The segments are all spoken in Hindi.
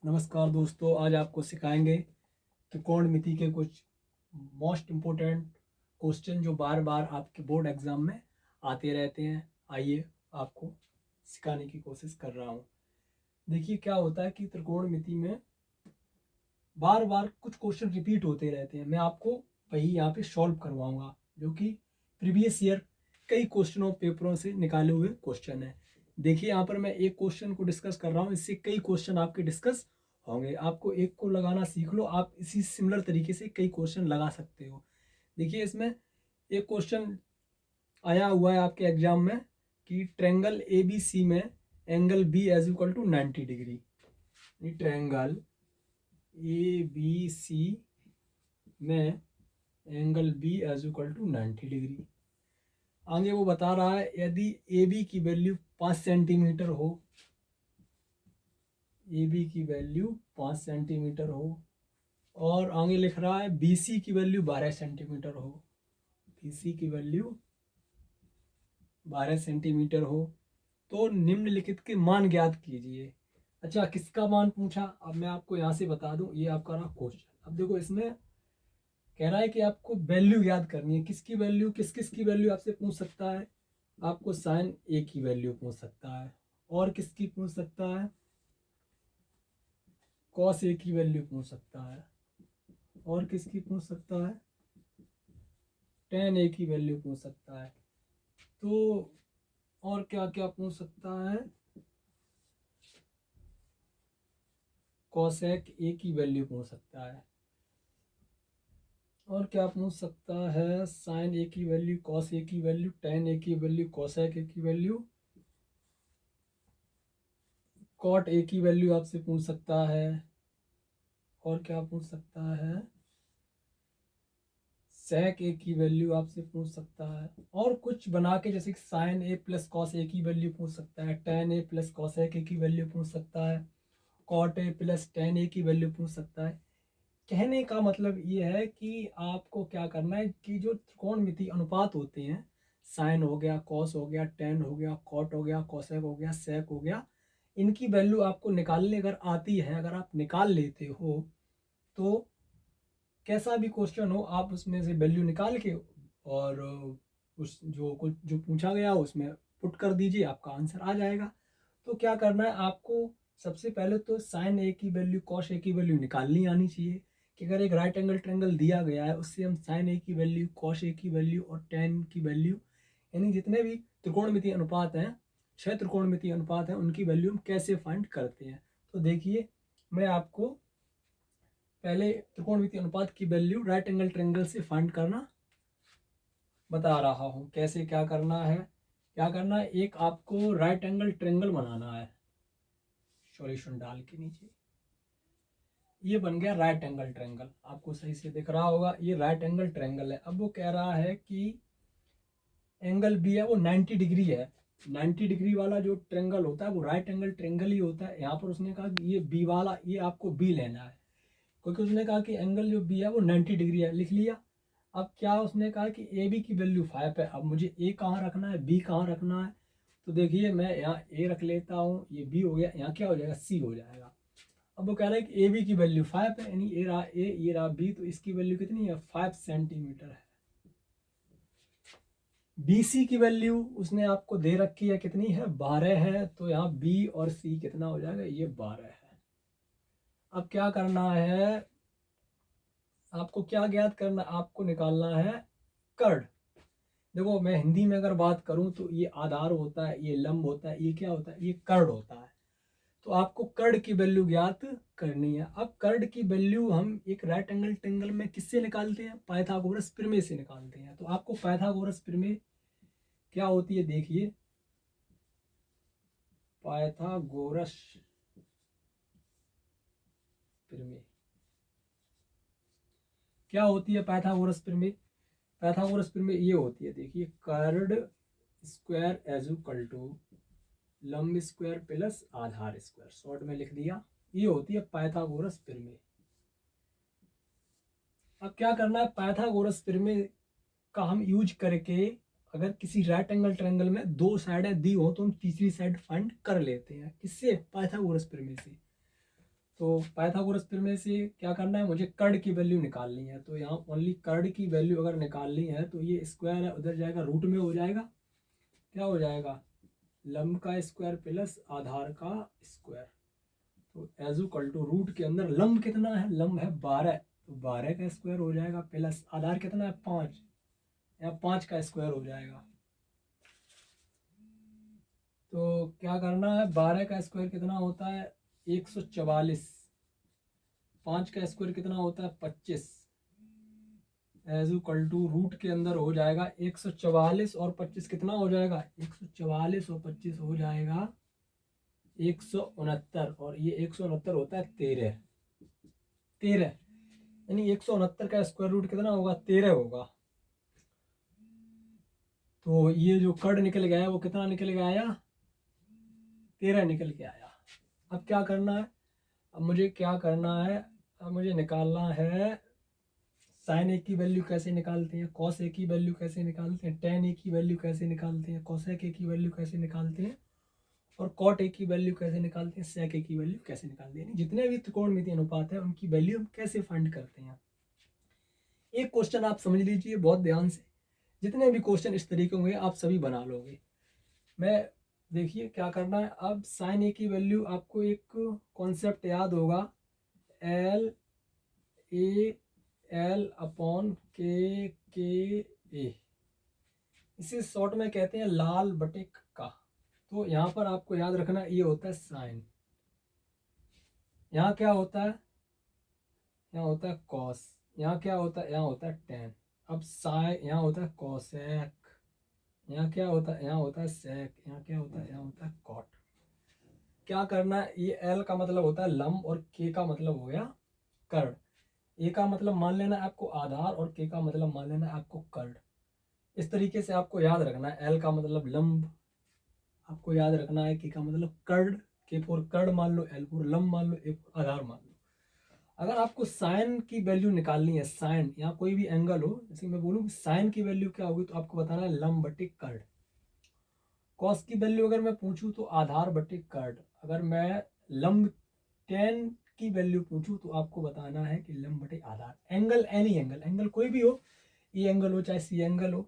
नमस्कार दोस्तों, आज आपको सिखाएंगे त्रिकोणमिति के कुछ मोस्ट इम्पोर्टेंट क्वेश्चन जो बार बार आपके बोर्ड एग्जाम में आते रहते हैं। आइए आपको सिखाने की कोशिश कर रहा हूँ। देखिए क्या होता है कि त्रिकोणमिति में बार बार कुछ क्वेश्चन रिपीट होते रहते हैं। मैं आपको वही यहाँ पे सॉल्व करवाऊंगा जो कि प्रीवियस ईयर कई क्वेश्चनों पेपरों से निकाले हुए क्वेश्चन है। देखिए यहाँ पर मैं एक क्वेश्चन को डिस्कस कर रहा हूँ, इससे कई क्वेश्चन आपके डिस्कस होंगे। आपको एक को लगाना सीख लो, आप इसी सिमिलर तरीके से कई क्वेश्चन लगा सकते हो। देखिए इसमें एक क्वेश्चन आया हुआ है आपके एग्जाम में कि ट्रायंगल ए बी सी में angle B as equal to 90 degree. Triangle A B C में angle B as equal to 90 degree. आगे वो बता रहा है यदि ए बी की वैल्यू 5 सेंटीमीटर हो, ए बी की वैल्यू 5 सेंटीमीटर हो, और आगे लिख रहा है बी सी की वैल्यू 12 सेंटीमीटर हो, बी सी की वैल्यू 12 सेंटीमीटर हो, तो निम्नलिखित के मान ज्ञात कीजिए। अच्छा, किसका मान पूछा? अब मैं आपको यहाँ से बता दूं, ये आपका रहा क्वेश्चन। अब देखो इसमें कह रहा है कि आपको वैल्यू याद करनी है। किसकी वैल्यू, किस किस की वैल्यू आपसे पूछ सकता है? आपको साइन ए की वैल्यू पूछ सकता है, और किसकी पूछ सकता है? कॉस ए की वैल्यू पूछ सकता है, और किसकी पूछ सकता है? टेन ए की वैल्यू पूछ सकता है। तो और क्या क्या पूछ सकता है? कॉसेक ए की वैल्यू पूछ सकता है। और क्या पूछ सकता है? साइन ए की वैल्यू, कॉस ए की वैल्यू, टेन ए की वैल्यू, कॉसेक ए की वैल्यू, कॉट ए की वैल्यू आपसे पूछ सकता है। और क्या पूछ सकता है? सेक ए की वैल्यू आपसे पूछ सकता है। और कुछ बना के जैसे sign A plus cos A की वैल्यू पूछ सकता है, टेन ए प्लस कॉसेक ए की वैल्यू पूछ सकता है, कॉट ए प्लस टेन ए की वैल्यू पूछ सकता है। कहने का मतलब ये है कि आपको क्या करना है कि जो त्रिकोणमिति अनुपात होते हैं, साइन हो गया, कॉस हो गया, टेन हो गया, कॉट हो गया, कॉसेक हो गया, सेक हो गया, इनकी वैल्यू आपको निकालने अगर आती है, अगर आप निकाल लेते हो, तो कैसा भी क्वेश्चन हो आप उसमें से वैल्यू निकाल के और उस जो कुछ जो पूछा गया उसमें पुट कर दीजिए, आपका आंसर आ जाएगा। तो क्या करना है आपको? सबसे पहले तो साइन ए की वैल्यू, कॉस ए की वैल्यू निकालनी आनी चाहिए। कि अगर एक राइट एंगल ट्रायंगल दिया गया है, उससे हम साइन ए की वैल्यू, कॉस ए की वैल्यू और टेन की वैल्यू, यानी जितने भी त्रिकोणमितीय अनुपात हैं, 6 त्रिकोणमितीय अनुपात हैं, उनकी वैल्यू हम कैसे फाइंड करते हैं। तो देखिए मैं आपको पहले त्रिकोणमितीय अनुपात की वैल्यू राइट एंगल ट्रायंगल से फाइंड करना बता रहा हूँ। कैसे क्या करना है? क्या करना है, एक आपको राइट एंगल ट्रायंगल बनाना है। सॉल्यूशन डाल के नीचे ये बन गया राइट एंगल ट्रायंगल, आपको सही से दिख रहा होगा, ये राइट एंगल ट्रायंगल है। अब वो कह रहा है कि एंगल बी है वो 90 डिग्री है। 90 डिग्री वाला जो ट्रायंगल होता है वो राइट एंगल ट्रायंगल ही होता है। यहाँ पर उसने कहा कि ये बी वाला, ये आपको बी लेना है, क्योंकि उसने कहा कि एंगल जो बी है वो 90 डिग्री है, लिख लिया। अब क्या उसने कहा कि ए बी की वैल्यू 5 है। अब मुझे ए कहाँ रखना है, बी कहाँ रखना है? तो देखिए मैं यहाँ ए रख लेता हूँ, ये बी हो गया, यहाँ क्या हो जाएगा, सी हो जाएगा। अब वो कह रहा है कि ए बी की वैल्यू 5 है, यानी ए रहा ए, ये रहा बी, तो इसकी वैल्यू कितनी है, 5 सेंटीमीटर है। बी सी की वैल्यू उसने आपको दे रखी है, कितनी है, 12 है। तो यहाँ बी और सी कितना हो जाएगा, ये 12 है। अब क्या करना है आपको, क्या ज्ञात करना, आपको निकालना है कर्ड। देखो मैं हिंदी में अगर बात करूं तो ये आधार होता है, ये लंब होता है, ये क्या होता है, ये कर्ड होता है। तो आपको कर्ड की वैल्यू ज्ञात करनी है। अब कर्ड की वैल्यू हम एक राइट एंगल ट्रायंगल में किससे निकालते हैं, पाइथागोरस प्रमेय से निकालते हैं। तो आपको पाइथागोरस प्रमेय क्या होती है, देखिए पाइथागोरस प्रमेय क्या होती है। पाइथागोरस प्रमेय, पाइथागोरस प्रमेय ये होती है, देखिए कर्ड स्क्वायर एज इक्वल टू लंब स्क्वायर प्लस आधार स्क्वायर, शॉर्ट में लिख दिया, ये होती है पाइथागोरस प्रमेय। अब क्या करना है, पाइथागोरस प्रमेय का हम यूज करके अगर किसी राइट एंगल ट्रायंगल में दो साइडें दी हो तो हम तीसरी साइड फाइंड कर लेते हैं। किससे, पाइथागोरस प्रमेय से। तो पाइथागोरस प्रमेय से क्या करना है, मुझे कर्ड की वैल्यू निकालनी है। तो यहाँ ओनली कर्ड की वैल्यू अगर निकालनी है तो ये स्क्वायर है उधर जाएगा, रूट में हो जाएगा, क्या हो जाएगा, लंब का स्क्वायर प्लस आधार का स्क्वायर। तो एज इक्वल टू रूट के अंदर लंब कितना है, लंब है 12, तो 12 का स्क्वायर हो जाएगा प्लस आधार कितना है 5, या 5 का स्क्वायर हो जाएगा। तो क्या करना है, 12 का स्क्वायर कितना होता है 144, 5 का स्क्वायर कितना होता है 25, एज इक्वल टू रूट के अंदर हो जाएगा 144 और 25 कितना हो जाएगा, 144 और 25 हो जाएगा 169, और ये 169 होता है 13, 13 यानी 169 का स्क्वायर रूट कितना होगा 13 होगा। तो ये जो कर्ड निकल गया है वो कितना निकल के आया, 13 निकल के आया। अब क्या करना है, अब मुझे क्या करना है, अब मुझे निकालना है साइन ए की वैल्यू कैसे निकालते हैं, कॉस ए की वैल्यू कैसे निकालते हैं, टेन ए की वैल्यू कैसे निकालते हैं, कोसेक ए की वैल्यू कैसे निकालते हैं, और कॉट ए की वैल्यू कैसे निकालते हैं, सेक ए की वैल्यू कैसे निकालते हैं। जितने भी त्रिकोणमितीय अनुपात है उनकी वैल्यू हम कैसे फाइंड करते हैं। एक क्वेश्चन आप समझ लीजिए बहुत ध्यान से, जितने भी क्वेश्चन इस तरीके होंगे आप सभी बना लोगे। मैं देखिए क्या करना है, अब साइन ए की वैल्यू आपको एक कॉन्सेप्ट याद होगा, एल ए एल अपॉन के ए, इसे शॉर्ट में कहते हैं लाल बटे का। तो यहाँ पर आपको याद रखना ये होता है साइन, यहाँ क्या होता है, यहाँ होता है कॉस, यहाँ क्या होता है, यहाँ होता है टेन। अब साइन यहाँ होता है कॉसेक, यहाँ क्या होता है, यहाँ होता है सेक, यहाँ क्या होता है, यहाँ होता है कॉट। क्या करना है, ये एल का मतलब होता है लंब और के का मतलब हो गया कर्ड। ए का मतलब मान लेना है आपको आधार और के का मतलब मान लेना है आपको कर्ड। इस तरीके से आपको याद रखना है, एल का मतलब लंब आपको याद रखना है, के का मतलब कर्ड, के फोर कर्ड मान लो, एल फोर लंब मान लो, ए फोर आधार मान लो। अगर आपको साइन की वैल्यू निकालनी है, साइन यहाँ कोई भी एंगल हो, जैसे मैं बोलूँ साइन की वैल्यू क्या होगी, तो आपको बताना है लंब बटे कर्ड। कॉस की वैल्यू अगर मैं पूछूं तो आधार बटे कर्ड। अगर मैं लंब टेन की वैल्यू पूछूं तो आपको बताना है कि लंब बटे आधार। एंगल एनी एंगल, एंगल कोई भी हो, ये एंगल हो चाहे सी एंगल हो।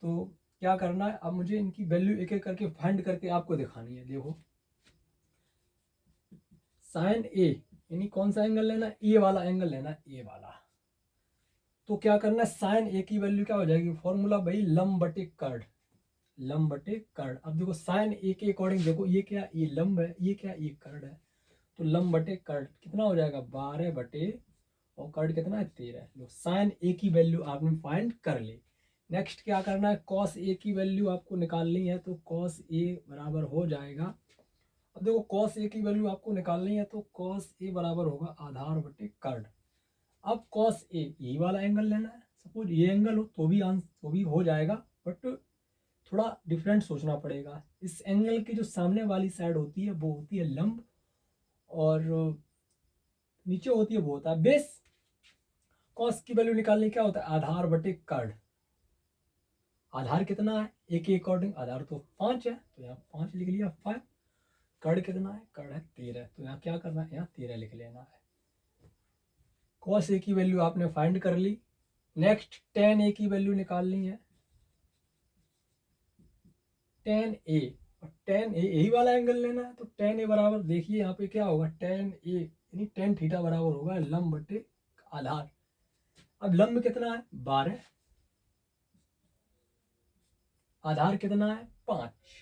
तो क्या करना है, अब मुझे इनकी वैल्यू एक एक करके फाइंड करके आपको दिखानी है। देखो साइन ए यानी कौन सा एंगल लेना है, ए वाला एंगल लेना है, ए वाला। तो क्या करना है, साइन ए की वैल्यू क्या हो जाएगी, फॉर्मूला भाई लंब बटे कर्ड, लंब बटे कर्ड। अब देखो साइन ए के अकॉर्डिंग देखो, ये क्या, ये लंब है, ये क्या, ये कर्ड है। तो लंब बटे कर्ड कितना हो जाएगा 12 बटे, और कर्ड कितना है 13। लो साइन ए की वैल्यू आपने फाइंड कर ली। नेक्स्ट क्या करना है, कॉस ए की वैल्यू आपको निकालनी है। तो कॉस ए बराबर हो जाएगा, अब देखो कॉस ए की वैल्यू आपको निकालनी है, तो कॉस ए बराबर होगा आधार बटे कर्ड। अब कॉस ए ये वाला एंगल लेना है, सपोज ये एंगल हो तो भी हो जाएगा, बट थोड़ा डिफरेंट सोचना पड़ेगा। इस एंगल की जो सामने वाली साइड होती है वो होती है लंब, और नीचे होती है वो होता है बेस। कॉस की वैल्यू निकालने क्या होता है, आधार बटे कर्ड। आधार कितना है, ए के अकॉर्डिंग आधार तो 5 है, तो यहाँ 5 लिख लिया 5। कर्ड कितना है, कर्ड है 13, तो यहाँ क्या करना है, यहाँ 13 लिख लेना है। कॉस ए की वैल्यू आपने फाइंड कर ली। नेक्स्ट टेन ए की वैल्यू निकालनी है, टेन ए, और टेन ए यही वाला एंगल लेना है। तो टेन ए बराबर देखिए यहाँ पे क्या होगा, टेन ए यानी टेन थीटा बराबर होगा लंब बटे आधार। अब लंब कितना है 12, आधार कितना है 5।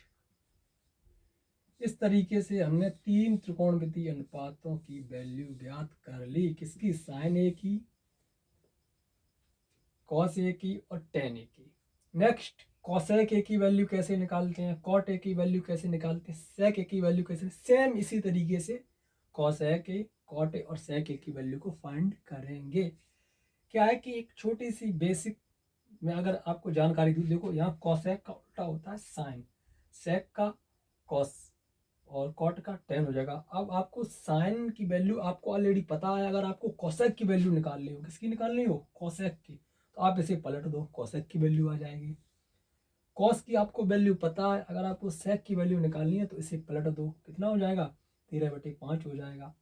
इस तरीके से हमने 3 त्रिकोणमितीय अनुपातों की वैल्यू ज्ञात कर ली, किसकी, साइन ए की, कॉस ए की और टेन ए की। नेक्स्ट कॉसेक ए की वैल्यू कैसे निकालते हैं, कॉट ए की वैल्यू कैसे निकालते हैं, सेक ए की वैल्यू कैसे, सेम इसी तरीके से कॉसेक ए, कॉट ए और सेक ए की वैल्यू को फाइंड करेंगे। क्या है कि एक छोटी सी बेसिक में अगर आपको जानकारी दूँ, देखो यहाँ कॉसेक का उल्टा होता है साइन, सेक का कॉस और कॉट का टेन हो जाएगा। अब आपको साइन की वैल्यू आपको ऑलरेडी पता है, अगर आपको कॉसेक की वैल्यू निकालनी हो, किसकी निकालनी हो, कॉसेक की, तो आप इसे पलट दो, कॉसेक की वैल्यू आ जाएगी। कॉस की आपको वैल्यू पता है, अगर आपको सेक की वैल्यू निकालनी है तो इसे पलट दो, कितना हो जाएगा 13/5 हो जाएगा।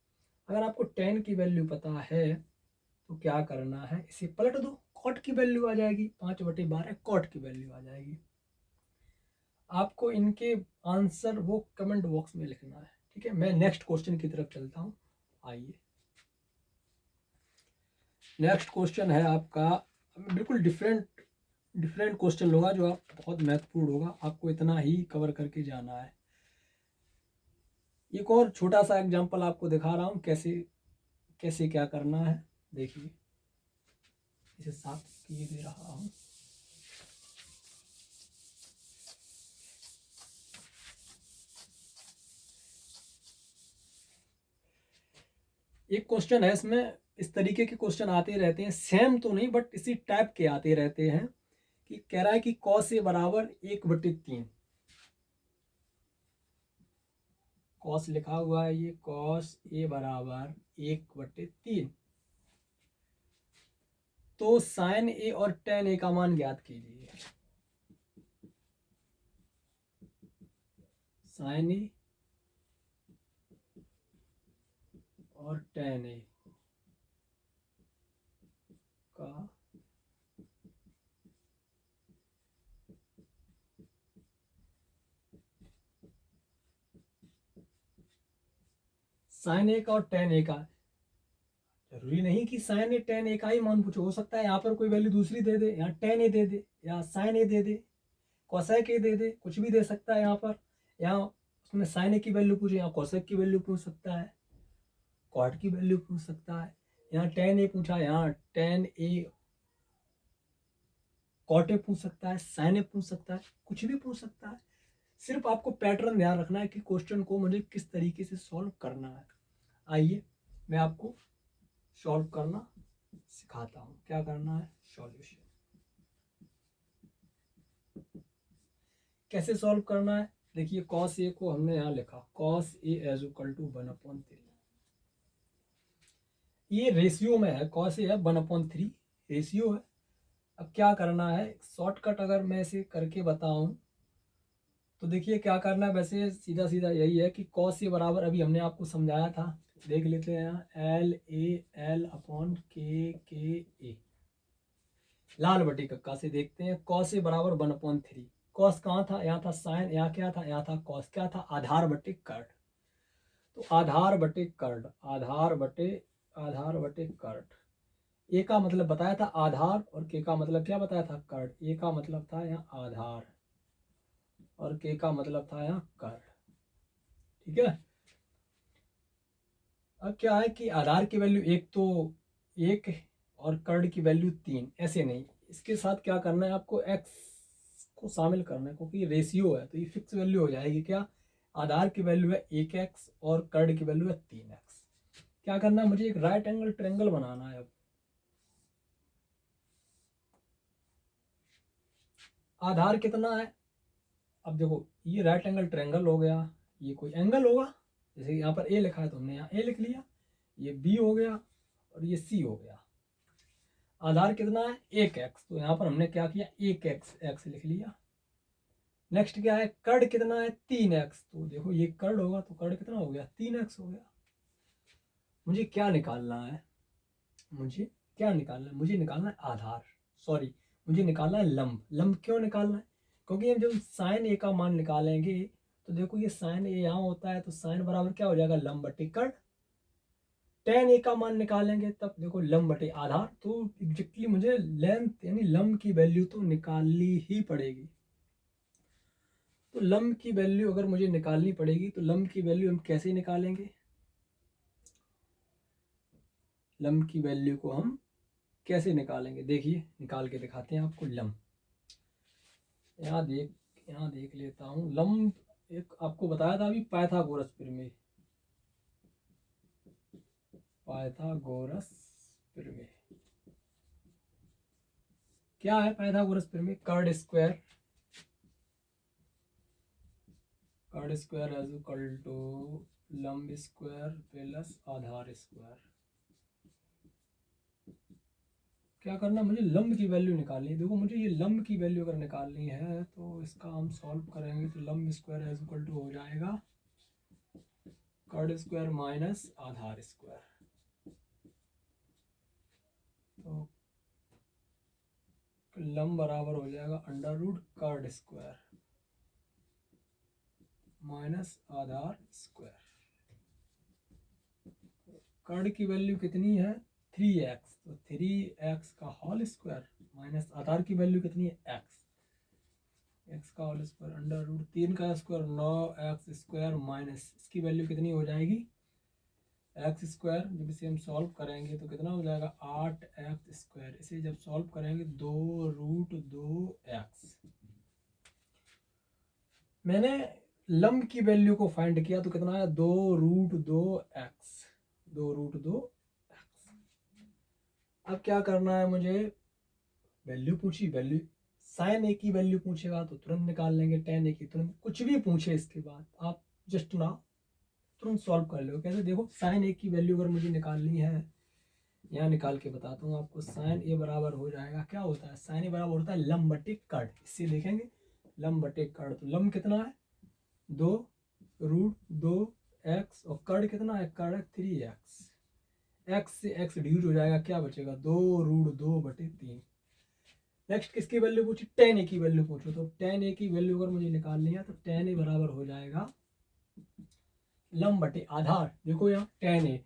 अगर आपको tan की वैल्यू पता है तो क्या करना है, इसे पलट दो, cot की वैल्यू आ जाएगी, 5/12 cot की वैल्यू आ जाएगी। आपको इनके आंसर वो कमेंट बॉक्स में लिखना है, ठीक है। मैं नेक्स्ट क्वेश्चन की तरफ चलता हूँ। आइए, नेक्स्ट क्वेश्चन है आपका, बिल्कुल डिफरेंट क्वेश्चन लूँगा जो आप बहुत महत्वपूर्ण होगा, आपको इतना ही कवर करके जाना है। एक और छोटा सा एग्जांपल आपको दिखा रहा हूँ कैसे कैसे क्या करना है। देखिए, इसे साफ किए दे रहा हूँ। एक क्वेश्चन है, इसमें इस तरीके के क्वेश्चन आते रहते हैं, सेम तो नहीं बट इसी टाइप के आते रहते हैं। कि कह रहा है कि cos a बराबर 1/3, cos लिखा हुआ है, ये cos a बराबर 1/3, तो sin a और tan a का मान ज्ञात कीजिए। sin a और tan a का sin a का और tan a का, जरूरी नहीं कि sin a tan a का ही मान पूछो, हो सकता है यहाँ पर कोई वैल्यू दूसरी दे दे, यहाँ tan a दे दे या sin a they they, cosec a दे दे, कुछ भी दे सकता है यहाँ पर। यहाँ उसमें sin a की वैल्यू पूछे, यहाँ cosec की वैल्यू पूछ सकता है, cot की वैल्यू पूछ सकता है, यहाँ tan a पूछा, यहाँ tan a cot a पूछ सकता है, sin a पूछ सकता है, कुछ भी पूछ सकता है। सिर्फ आपको पैटर्न ध्यान रखना है कि क्वेश्चन को मुझे किस तरीके से सॉल्व करना है। आइए, मैं आपको सॉल्व करना सिखाता हूँ, क्या करना है। सॉल्यूशन कैसे सॉल्व करना है, देखिए cos a को हमने यहाँ लिखा, cos a = 1/3, ये रेशियो में है, cos a है 1/3 रेशियो है। अब क्या करना है, शॉर्टकट अगर मैं इसे करके बताऊं तो देखिए क्या करना है, वैसे सीधा सीधा यही है कि cos a बराबर, अभी हमने आपको समझाया था, देख लेते हैं यहाँ, LAL/KKA, लाल बटी कक्का से देखते हैं। cos a बराबर 1/3, cos कहाँ था, यहाँ था sin, यहाँ क्या था, यहाँ था cos, क्या था, आधार बटे कर्ड। तो आधार बटे कर्ड, आधार बटे कर्ड, ए का मतलब बताया था आधार, और के का मतलब क्या बताया था, कर्ड। ए का मतलब था यहाँ आधार और के का मतलब था यहाँ कर्ड, ठीक है। अब क्या है कि आधार की वैल्यू 1 तो 1 और कर्ड की वैल्यू 3, ऐसे नहीं, इसके साथ क्या करना है आपको, x को शामिल करना है, क्योंकि ये रेशियो है तो ये फिक्स वैल्यू हो जाएगी। क्या, आधार की वैल्यू है 1x और कर्ड की वैल्यू है 3x। क्या करना है, मुझे एक राइट एंगल ट्रायंगल बनाना है। अब आधार कितना है, अब देखो ये राइट एंगल ट्रायंगल हो गया, ये कोई एंगल होगा, जैसे यहाँ पर ए लिखा है तो हमने यहाँ ए लिख लिया, ये बी हो गया और ये सी हो गया। आधार कितना है 1x, तो यहाँ पर हमने क्या किया, 1x लिख लिया। नेक्स्ट क्या है, कर्ड कितना है 3x, तो देखो ये कर्ड होगा तो कर्ड कितना हो गया, 3x हो गया। मुझे क्या निकालना है, मुझे निकालना है आधार, सॉरी, मुझे निकालना है लंब। लंब क्यों निकालना है, क्योंकि जब साइन ए का मान निकालेंगे तो देखो ये साइन ए यहाँ होता है, तो साइन बराबर क्या हो जाएगा, लंब बटे कर्ड। टेन ए का मान निकालेंगे तब देखो लंब बटे आधार, तो एग्जैक्टली मुझे लेंथ यानी लंब की वैल्यू तो निकालनी ही पड़ेगी। तो लंब की वैल्यू अगर मुझे निकालनी पड़ेगी तो लंब की वैल्यू हम कैसे निकालेंगे, लंब की वैल्यू को हम कैसे निकालेंगे, देखिए निकाल के दिखाते हैं आपको। लंब यहाँ देख लेता हूँ। लंब एक आपको बताया था अभी, पाइथागोरस प्रमेय, पाइथागोरस प्रमेय क्या है, पाइथागोरस प्रमेय, कर्ड स्क्वायर इज इक्वल टू लंब स्क्वायर प्लस आधार स्क्वायर। क्या करना, मुझे लंब की वैल्यू निकालनी है। देखो मुझे ये लंब की वैल्यू अगर निकालनी है तो इसका हम सॉल्व करेंगे, तो लंब स्क्वायर इज इक्वल टू हो जाएगा कर्ड स्क्वायर माइनस आधार स्क्वायर, तो लंब बराबर हो जाएगा अंडर रूट कर्ड स्क्वायर माइनस आधार स्क्वायर। कर्ड की वैल्यू कितनी है 3x, तो 3x का होल स्क्वायर माइनस आधार की वैल्यू कितनी है x का होल स्क्वायर अंडर रूट 3 का स्क्वायर 9x स्क्वायर माइनस इसकी वैल्यू कितनी हो जाएगी x स्क्वायर। जब इसे हम सॉल्व करेंगे तो कितना हो जाएगा 8x स्क्वायर। इसे जब सॉल्व करेंगे 2√2x। मैंने लंब की वैल्यू को फाइंड किया तो कितना आया 2√2x, 2√2x। अब क्या करना है मुझे, वैल्यू पूछी, वैल्यू साइन ए की वैल्यू पूछेगा तो तुरंत निकाल लेंगे, टेन ए की तुरंत, कुछ भी पूछे इसके बाद आप जस्ट ना तुरंत सॉल्व कर लो। कैसे, देखो साइन ए की वैल्यू अगर मुझे निकालनी है, यहाँ निकाल के बताता हूँ आपको। साइन ए बराबर हो जाएगा, क्या होता है साइन ए बराबर होता है लंब बटे कर्ड। इससे देखेंगे लंब बटे कर्ड, तो लंब कितना है 2√2x और कर्ड कितना है, कर्ड है 3x। x से x रिड्यूस हो जाएगा, क्या बचेगा 2√2/3। नेक्स्ट किसकी वैल्यू पूछी, टेन ए की वैल्यू पूछो। तो टेन ए की वैल्यू अगर मुझे निकालनी है तो टेन ए बराबर हो जाएगा लंब बटे आधार। देखो यहाँ टेन ए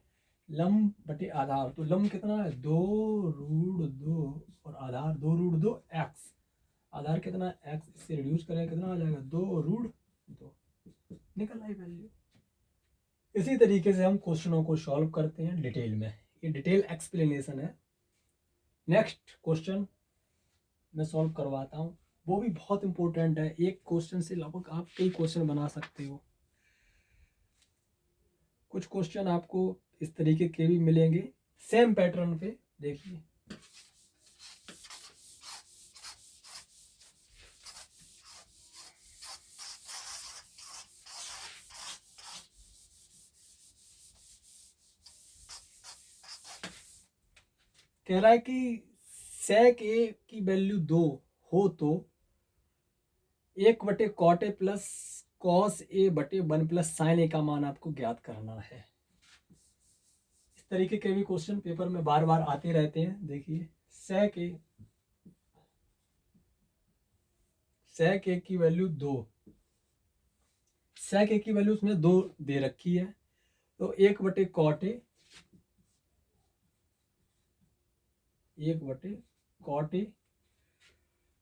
लंब बटे आधार, तो लंब कितना है 2√2 और आधार 2√2x। आधार कितना है x, इससे रिड्यूस करें कितना आ जाएगा 2√2, निकल आई वैल्यू। इसी तरीके से हम क्वेश्चनों को सॉल्व करते हैं डिटेल में, ये डिटेल एक्सप्लेनेशन है। नेक्स्ट क्वेश्चन मैं सॉल्व करवाता हूँ, वो भी बहुत इंपॉर्टेंट है। एक क्वेश्चन से लगभग आप कई क्वेश्चन बना सकते हो। कुछ क्वेश्चन आपको इस तरीके के भी मिलेंगे सेम पैटर्न पे, देखिए। कह रहा है कि sec a की वैल्यू 2 हो तो 1/cot a plus cos a बटे 1 प्लस sin a का मान आपको ज्ञात करना है। इस तरीके के भी क्वेश्चन पेपर में बार बार आते रहते हैं। देखिए sec a की वैल्यू 2, sec a की वैल्यू उसने 2 दे रखी है, तो 1/cot a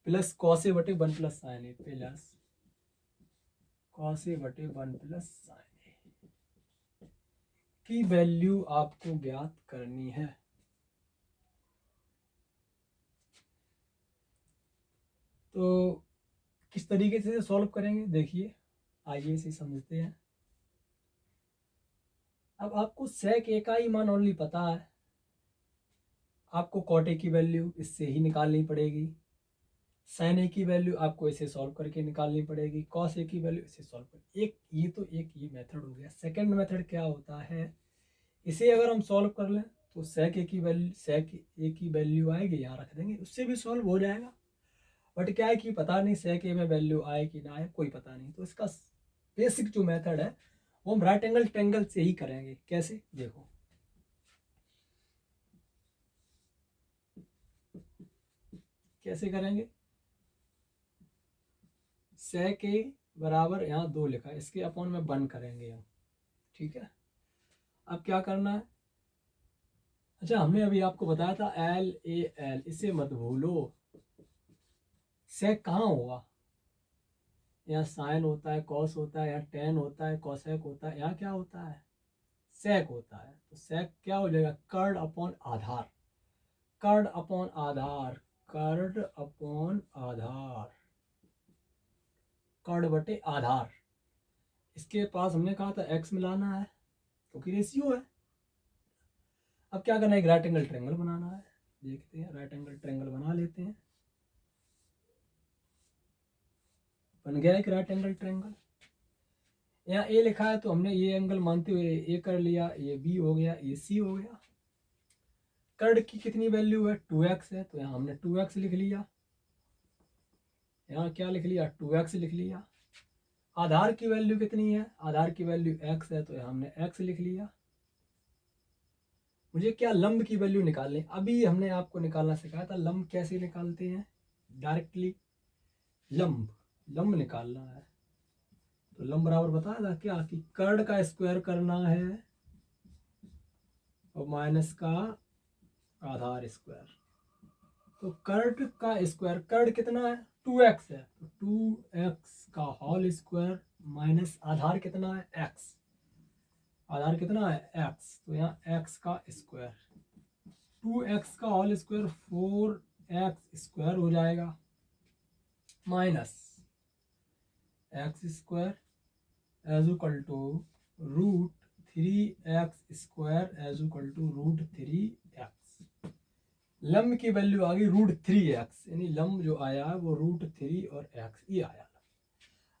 plus cos a बटे 1 plus sin a plus cos a बटे 1 प्लस sin a की वैल्यू आपको ज्ञात करनी है। तो किस तरीके से सॉल्व करेंगे, देखिए आइए इसे समझते हैं। अब आपको sec a का ही मान ओनली पता है, आपको cot a की वैल्यू इससे ही निकालनी पड़ेगी, sin a की वैल्यू आपको इसे सॉल्व करके निकालनी पड़ेगी, cos a की वैल्यू इसे सॉल्व कर। एक ये मेथड हो गया। सेकंड मेथड क्या होता है, इसे अगर हम सॉल्व कर लें तो sec a की वैल्यू आएगी, यहाँ रख देंगे, उससे भी सॉल्व हो जाएगा। बट क्या है कि पता नहीं sec a में वैल्यू आए कि ना आए, कोई पता नहीं। तो इसका बेसिक जो मेथड है वो हम राइट एंगल ट्रायंगल से ही करेंगे। कैसे, देखो कैसे करेंगे। sec a बराबर यहाँ 2 लिखा है, इसके अपॉन में 1 करेंगे हम, ठीक है। अब क्या करना है, अच्छा हमने अभी आपको बताया था LAL, इसे मत भूलो। sec कहाँ होगा, यहाँ साइन होता है, कॉस होता है, यहाँ टेन होता है, कॉसेक होता है, यहाँ क्या होता है सेक होता है। तो सेक क्या हो जाएगा, कर्ड अपॉन आधार, कर्ड अपॉन आधार, कर्ड अपॉन आधार, कर्ड बटे आधार। इसके पास हमने कहा था x मिलाना है क्योंकि रेशियो है। अब क्या करना है, एक राइट एंगल ट्रायंगल बनाना है। देखते हैं, राइट एंगल ट्रायंगल बना लेते हैं। बन गया एक राइट एंगल ट्रायंगल। यहाँ ए लिखा है तो हमने ये एंगल मानते हुए ए कर लिया, ये बी हो गया, ये सी हो गया। कर्ड की कितनी वैल्यू है 2x है, तो यहाँ हमने 2x लिख लिया, यहाँ क्या लिख लिया 2x लिख लिया। आधार की वैल्यू कितनी है, आधार की वैल्यू x है, तो हमने x लिख लिया। मुझे क्या लंब की वैल्यू निकालनी, अभी हमने आपको निकालना सिखाया था लंब कैसे निकालते हैं, डायरेक्टली लंब निकालना है। तो लंब बराबर बताया था क्या कि कर्ड का स्क्वायर करना है और माइनस का आधार स्क्वायर। तो कर्ड का स्क्वायर, कर्ड कितना है 2x है, तो 2x का होल स्क्वायर माइनस आधार कितना है x, आधार कितना है x, तो यहाँ x का स्क्वायर, 2x का होल स्क्वायर 4x स्क्वायर हो जाएगा, minus x square as equal to root 3x square as equal to root 3x। लंब की वैल्यू आ गई रूट 3x, यानी लंब जो आया है वो रूट 3 और x ये आया।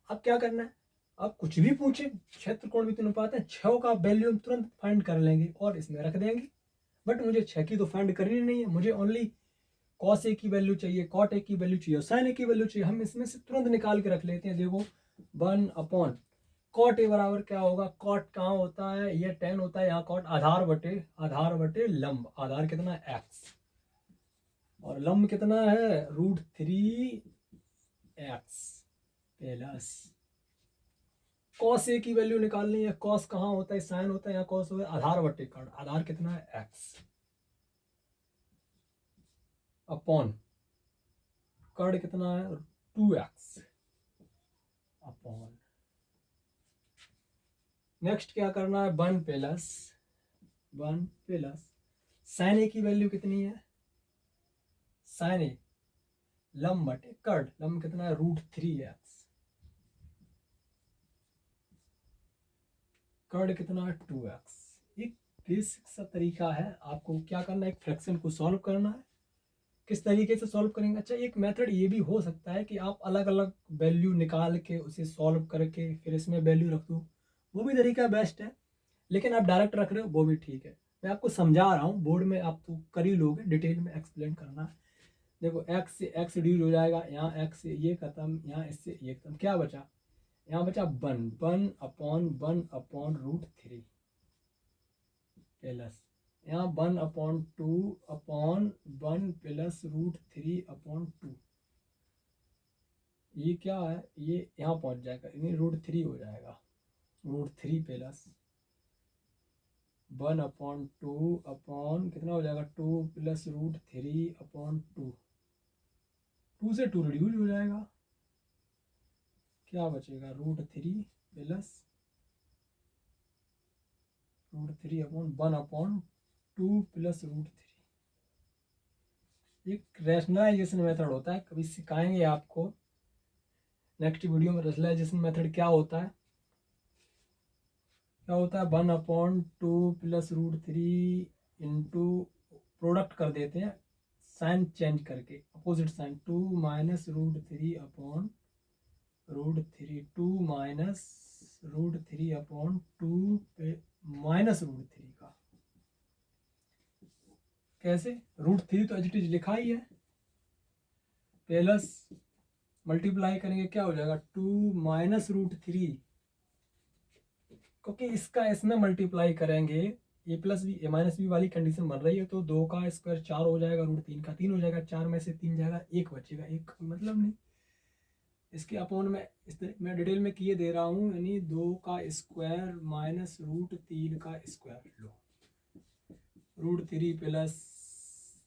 अब क्या करना है, अब कुछ भी पूछे क्षेत्रकोण भी अनुपात है, 6 का वैल्यू हम तुरंत फाइंड कर लेंगे और इसमें रख देंगे। बट मुझे 6 की तो फाइंड करनी नहीं है, मुझे ओनली कॉस ए की वैल्यू चाहिए, कॉट ए की वैल्यू चाहिए और साइन ए की वैल्यू चाहिए। हम इसमें से तुरंत निकाल के रख लेते हैं। देखो 1 कॉट ए बराबर क्या होगा, कॉट कहाँ होता है, ये 10 होता है, यहाँ कॉट आधार बटे लंब, आधार कितना है x और लंब कितना है root 3x plus cos A की वैल्यू निकालनी है। कॉस कहाँ होता है, साइन होता है, यहाँ कॉस होता है, आधार बटे कर्ण, आधार कितना है x अपॉन कर्ण कितना है 2x अपॉन, नेक्स्ट क्या करना है 1 प्लस साइन ए की वैल्यू कितनी है, साइन ए लंब बटे कर्ण, लंब कितना है रूट 3x, कर्ण कितना है 2x। एक बेसिक सा तरीका है, आपको क्या करना है, एक फ्रैक्शन को सॉल्व करना है। किस तरीके से सॉल्व करेंगे, अच्छा एक मेथड ये भी हो सकता है कि आप अलग अलग वैल्यू निकाल के उसे सॉल्व करके फिर इसमें वैल्यू रख दो, वो भी तरीका बेस्ट है। लेकिन आप डायरेक्ट रख रहे हो वो भी ठीक है, मैं आपको समझा रहा हूँ, बोर्ड में आप तो कर ही लोगे, डिटेल में एक्सप्लेन करना है। देखो x से x रिड्यूस हो जाएगा, यहाँ x से ये खत्म, यहाँ इससे ये खत्म, क्या बचा, यहाँ बचा 1 रूट 3 प्लस यहाँ 1/2 प्लस रूट 3/2, ये क्या है, ये यहाँ पहुंच जाएगा, यानी रूट 3 हो जाएगा, रूट 3 प्लस 1/2 कितना हो जाएगा 2 प्लस रूट 3/2, 2 से 2 रिड्यूस हो जाएगा, क्या बचेगा root 3 plus root 3/1/2 plus root 3। एक रैशनलाइजेशन मेथड होता है, कभी सिखाएंगे आपको नेक्स्ट वीडियो में। रैशनलाइजेशन मेथड क्या होता है, 1/2 प्लस रूट 3 इंटू प्रोडक्ट कर देते हैं, साइन चेंज करके opposite sign, 2 minus root 3/√3, 2 minus root 3/2 minus root 3 का, कैसे, रूट 3 तो एज इट इज लिखा ही है, प्लस मल्टीप्लाई करेंगे क्या हो जाएगा 2 माइनस रूट 3, क्योंकि इसका इसमें मल्टीप्लाई करेंगे, ए प्लस बी ए माइनस बी वाली कंडीशन बन रही है, तो 2 का स्क्वायर 4 हो जाएगा, रूट 3 का 3 हो जाएगा, 4 में से 3 जाएगा, 1 बचेगा, 1 का मतलब नहीं। इसके अपॉन में मैं डिटेल में किए दे रहा हूँ, यानी 2 का स्क्वायर माइनस रूट 3 का स्क्वायर, लो root 3 plus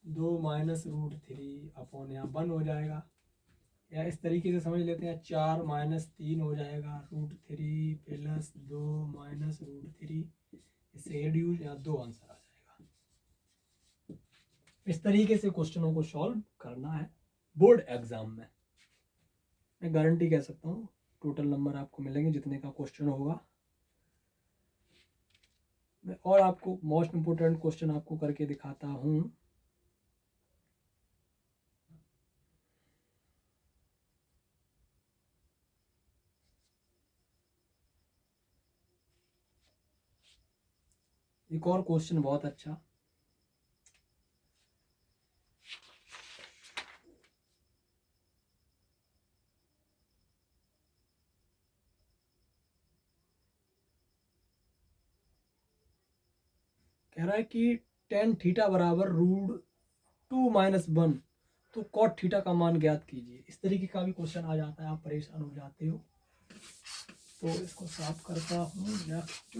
2 minus root 3 upon यहाँ 1 हो जाएगा, या इस तरीके से समझ लेते हैं 4 माइनस 3 हो जाएगा, रूट 3 प्लस 2 माइनस रूट 3, इससे रिड्यूस, यहाँ 2 आंसर आ जाएगा। इस तरीके से क्वेश्चनों को सॉल्व करना है बोर्ड एग्जाम में, मैं गारंटी कह सकता हूँ टोटल नंबर आपको मिलेंगे जितने का क्वेश्चन होगा। मैं और आपको मोस्ट इम्पोर्टेंट क्वेश्चन आपको करके दिखाता हूँ। एक और क्वेश्चन बहुत अच्छा, कह रहा है कि टेन थीटा बराबर रूट 2 - 1, तो कॉट थीटा का मान ज्ञात कीजिए। इस तरीके का भी क्वेश्चन आ जाता है, आप परेशान हो जाते हो। तो इसको साफ करता हूँ। नेक्स्ट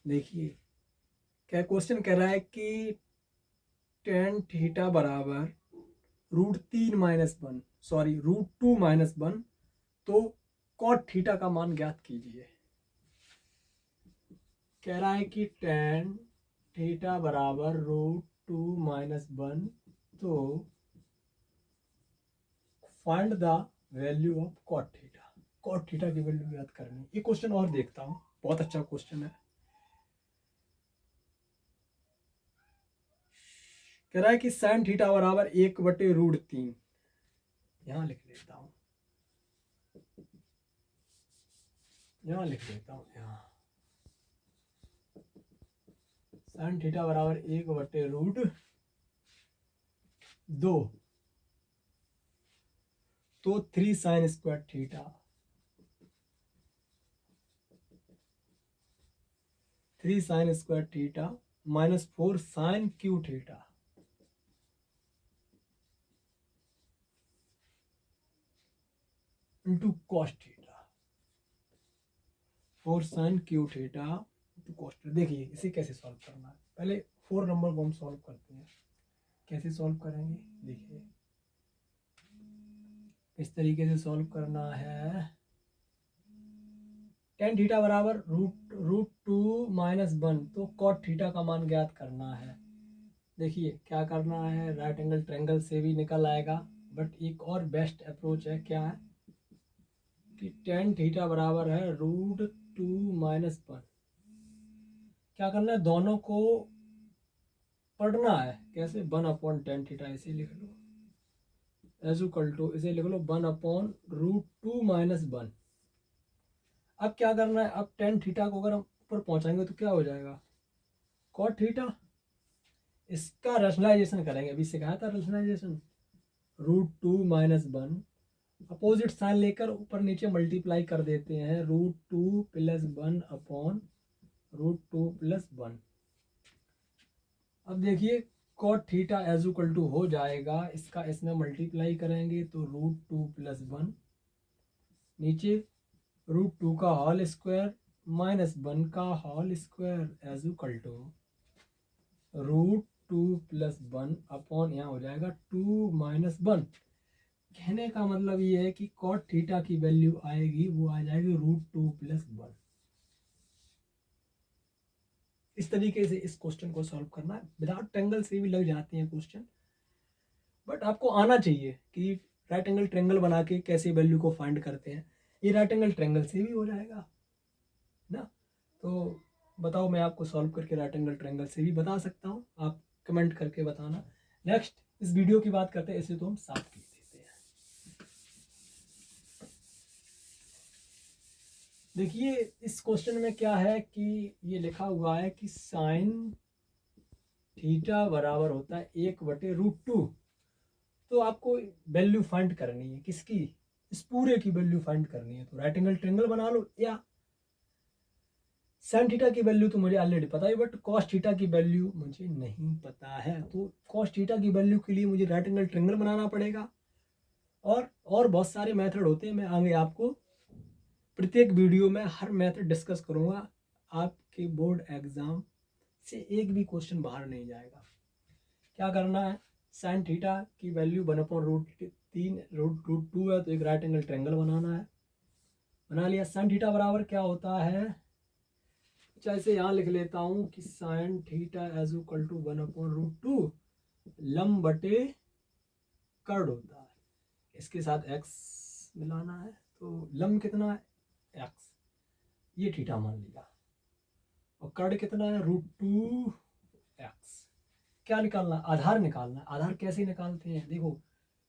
देखिए, क्या क्वेश्चन कह रहा है कि टेन थीटा बराबर रूट 2 - 1, तो कॉट थीटा का मान ज्ञात कीजिए। कह रहा है कि टेन थीटा बराबर रूट 2 - 1, तो find the value of cot theta. Cot theta की वैल्यू ज्ञात करनी। ये क्वेश्चन और देखता हूँ, बहुत अच्छा क्वेश्चन है। कह रहा है कि साइन थीटा बराबर 1/√3। यहाँ लिख लेता हूँ, यहाँ साइन थीटा बराबर 1/√2, तो 3 sine square theta, 3 sine square theta -4 sine cube theta into cos theta, 4 sine cube theta into cos theta. देखिए इसे कैसे सॉल्व करना है। पहले 4 नंबर को हम सॉल्व करते हैं। कैसे सॉल्व करेंगे, देखिए इस तरीके से सॉल्व करना है। टेन थीटा बराबर रूट 2 - 1, तो कॉट थीटा का मान ज्ञात करना है। देखिए क्या करना है, राइट एंगल ट्रायंगल से भी निकल आएगा, बट एक और बेस्ट अप्रोच है। क्या है कि टेन थीटा बराबर है रूट 2 - 1। क्या करना है, दोनों को पढ़ना है। कैसे, 1/10 थीटा इसे लिख लो, एज इक्वल टू इसे लिख लो 1/√2 - 1। अब क्या करना है, अब टेन थीटा को अगर हम ऊपर पहुंचाएंगे तो क्या हो जाएगा, कॉट थीटा। इसका रेशनलाइजेशन करेंगे, अभी सिखाया था रेशनलाइजेशन। रूट 2 - 1 अपोजिट साइन लेकर ऊपर नीचे मल्टीप्लाई कर देते हैं। √2 + 1/√2 + 1। अब देखिए cot theta as equal to हो जाएगा, इसका इसमें मल्टीप्लाई करेंगे तो √2 + 1, नीचे √2 का होल स्क्वायर -1 का whole square as equal to √2 + 1 upon यहाँ हो जाएगा 2 - 1। कहने का मतलब ये है कि कॉट थीटा की वैल्यू आएगी, वो आ जाएगी √2 + 1। इस तरीके से इस क्वेश्चन को सॉल्व करना है। विदाउट ट्रायंगल से भी लग जाते हैं क्वेश्चन, बट आपको आना चाहिए कि राइट एंगल ट्रायंगल बना के कैसे वैल्यू को फाइंड करते हैं। ये राइट एंगल ट्रायंगल से भी हो जाएगा ना। तो बताओ, मैं आपको सॉल्व करके राइट एंगल ट्रायंगल से भी बता सकता हूँ, आप कमेंट करके बताना। नेक्स्ट इस वीडियो की बात करते हैं, इसे तो हम साफ कर देते हैं। देखिए इस क्वेश्चन में क्या है कि ये लिखा हुआ है कि साइन थीटा बराबर होता है 1/√2। तो आपको वैल्यू फाइंड करनी है, किसकी, इस पूरे की वैल्यू फाइंड करनी है। तो राइट एंगल ट्रायंगल बना लो, या साइन थीटा की वैल्यू तो मुझे ऑलरेडी पता है, बट कॉस थीटा की वैल्यू मुझे नहीं पता है। तो कॉस थीटा की वैल्यू के लिए मुझे राइट एंगल ट्रायंगल बनाना पड़ेगा। और बहुत सारे मेथड होते हैं, मैं आगे आपको प्रत्येक वीडियो में हर मेथड डिस्कस करूंगा। आपके बोर्ड एग्जाम से एक भी क्वेश्चन बाहर नहीं जाएगा। क्या करना है, साइन थीटा की वैल्यू 1/√3 √2 है, तो एक राइट एंगल ट्रायंगल बनाना है। बना लिया। साइन थीटा बराबर क्या होता है, जैसे यहाँ लिख लेता हूँ कि sine theta as equal to 1/√2 लंब बटे कर्ड होता है। इसके साथ एक्स मिलाना है, तो लंब कितना है, एक्स, ये थीटा मान लिया, और कर्ड कितना है √2x। क्या निकालना, आधार निकालना है। आधार कैसे निकालते हैं, देखो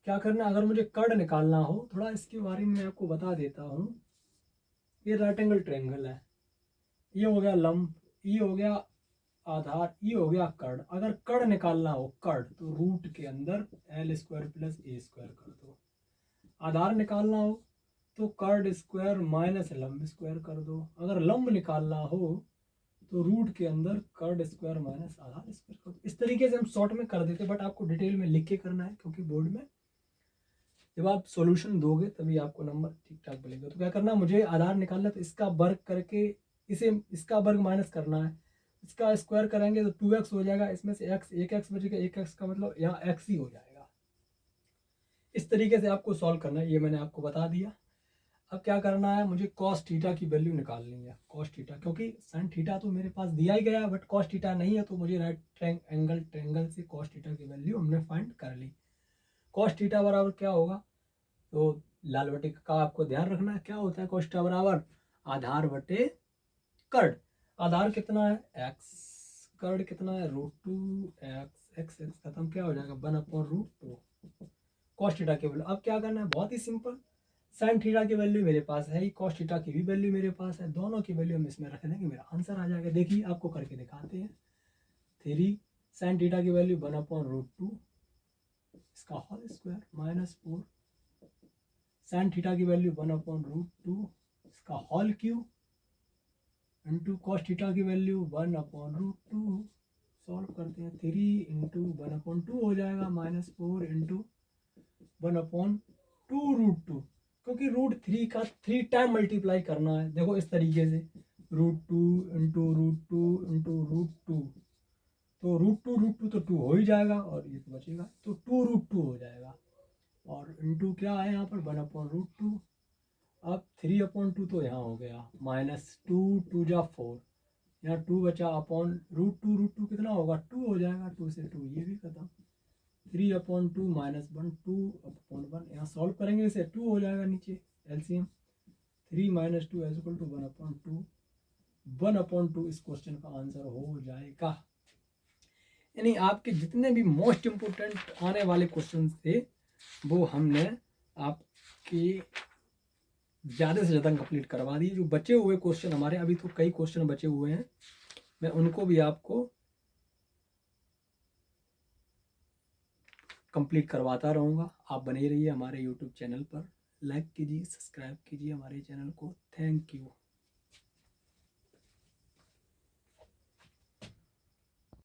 क्या करना है, अगर मुझे कर्ड निकालना हो, थोड़ा इसके बारे में आपको बता देता हूँ। ये राइट एंगल ट्रायंगल है, ये हो गया लंब, ये हो गया आधार, ये हो गया कर्ण। अगर कर्ण निकालना हो कर्ण, तो रूट के अंदर एल स्क्वायर प्लस ए स्क्वायर कर दो। आधार निकालना हो तो कर्ण स्क्वायर माइनस लंब स्क्वायर कर दो। अगर लंब निकालना हो तो रूट के अंदर कर्ण स्क्वायर माइनस आधार स्क्वायर कर दो। इस तरीके से हम शॉर्ट में कर देते, बट आपको डिटेल में लिख के करना है, क्योंकि बोर्ड में जब आप सॉल्यूशन दोगे तभी आपको नंबर ठीक ठाक मिलेगा। तो क्या करना है, मुझे आधार निकालना है, तो इसका वर्ग करके इसे, इसका वर्ग माइनस करना है, इसका स्क्वायर करेंगे तो 2x हो जाएगा, इसमें से x, एक x बचेगा, एक x का मतलब यहाँ x ही हो जाएगा। इस तरीके से आपको सॉल्व करना है, ये मैंने आपको बता दिया। अब क्या करना है, मुझे कॉस थीटा की वैल्यू निकालनी है। कॉस थीटा, क्योंकि साइन थीटा तो मेरे पास दिया ही गया है, बट कॉस थीटा नहीं है, तो मुझे राइट ट्रायंगल से कॉस थीटा की वैल्यू हमने फाइंड कर ली। कॉस थीटा बराबर क्या होगा, तो लाल बटे का आपको ध्यान रखना है, क्या होता है कॉस थीटा बराबर आधार बटे कर्ण। आधार कितना है x, कर्ण कितना है √2x, x खत्म, क्या हो जाएगा 1/√2 कॉस थीटा की वैल्यू। अब क्या करना है, बहुत ही सिंपल, साइन थीटा की वैल्यू मेरे पास है ही, कॉस थीटा की भी वैल्यू मेरे पास है, दोनों की वैल्यू हम इसमें रख देंगे, मेरा आंसर आ जाएगा। देखिए आपको करके दिखाते हैं। 3 साइन थीटा की वैल्यू 1/√2, इसका whole square minus 4 sine theta की वैल्यू 1/√2, इसका whole cube into cos theta की वैल्यू 1/√2। सॉल्व करते हैं, 3 इंटू 1/2 हो जाएगा, माइनस 4 इंटू 1/2√2, क्योंकि √3 का 3 टाइम मल्टीप्लाई करना है। देखो इस तरीके से √2 इंटू √2 इंटू √2, तो √2 तो 2 हो ही जाएगा, और ये तो बचेगा, तो 2√2 हो जाएगा, और इंटू क्या है यहाँ पर 1/√2। अब 3/2 तो यहाँ हो गया, माइनस 2, 2 जा 4, यहाँ 2 बचा, अपॉन √2 कितना होगा 2 हो जाएगा, 2 से 2 ये भी खत्म, 3/2 माइनस 1, 2/1, यहाँ सॉल्व करेंगे इसे 2 हो जाएगा नीचे LCM, 3 minus 2 is equal to 1/2, 1/2 इस क्वेश्चन का आंसर हो जाएगा। यानी आपके जितने भी मोस्ट इम्पोर्टेंट आने वाले क्वेश्चन थे वो हमने आपके ज़्यादा से ज़्यादा कंप्लीट करवा दिए। जो बचे हुए क्वेश्चन हमारे, अभी तो कई क्वेश्चन बचे हुए हैं, मैं उनको भी आपको कंप्लीट करवाता रहूँगा। आप बने रहिए हमारे यूट्यूब चैनल पर, लाइक कीजिए, सब्सक्राइब कीजिए हमारे चैनल को। Thank you.